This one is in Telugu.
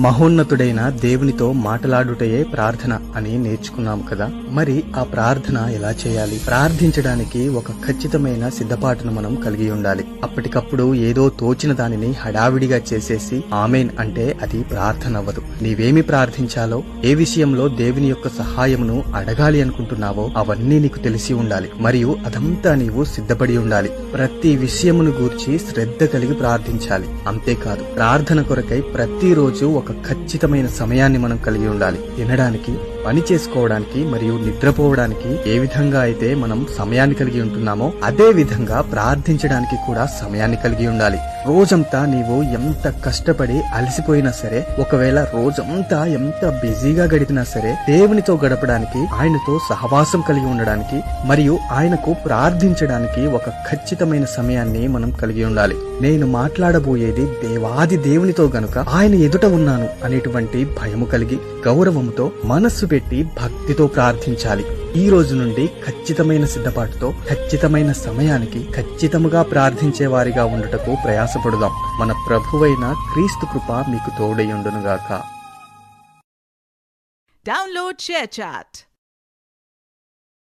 మహోన్నతుడైన దేవునితో మాట్లాడుటయే ప్రార్థన అని నేర్చుకున్నాం కదా. మరి ఆ ప్రార్థన ఎలా చేయాలి? ప్రార్థించడానికి ఒక ఖచ్చితమైన సిద్ధపాటును మనం కలిగి ఉండాలి. అప్పటికప్పుడు ఏదో తోచిన దానిని హడావిడిగా చేసేసి ఆమేన్ అంటే అది ప్రార్థన అవ్వదు. నీవేమి ప్రార్థించాలో, ఏ విషయంలో దేవుని యొక్క సహాయమును అడగాలి అనుకుంటున్నావో అవన్నీ నీకు తెలిసి ఉండాలి. మరియు అదంతా నీవు సిద్ధపడి ఉండాలి. ప్రతి విషయమును గూర్చి శ్రద్ధ కలిగి ప్రార్థించాలి. అంతేకాదు, ప్రార్థన కొరకై ప్రతిరోజు ఒక ఖచ్చితమైన సమయాన్ని మనం కలిగి ఉండాలి. తినడానికి, పని చేసుకోవడానికి మరియు నిద్రపోవడానికి ఏ విధంగా అయితే మనం సమయాన్ని కలిగి ఉంటున్నామో అదే విధంగా ప్రార్థించడానికి కూడా సమయాన్ని కలిగి ఉండాలి. రోజంతా నీవు ఎంత కష్టపడి అలసిపోయినా సరే, ఒకవేళ రోజంతా ఎంత బిజీగా గడిపినా సరే, దేవునితో గడపడానికి, ఆయనతో సహవాసం కలిగి ఉండడానికి మరియు ఆయనకు ప్రార్థించడానికి ఒక ఖచ్చితమైన సమయాన్ని మనం కలిగి ఉండాలి. నేను మాట్లాడబోయేది దేవాది దేవునితో గనుక ఆయన ఎదుట ఉన్నాను అనేటువంటి భయము కలిగి, గౌరవముతో, మనస్సు పెట్టి భక్తితో ప్రార్థించాలి. ఈ రోజు నుండి ఖచ్చితమైన సిద్ధపాటుతో, ఖచ్చితమైన సమయానికి ఖచ్చితముగా ప్రార్థించే వారిగా ఉండుటకు ప్రయాసపడుదాం. మన ప్రభువైన క్రీస్తు కృప మీకు తోడై ఉండునుగాక. Download ShareChat.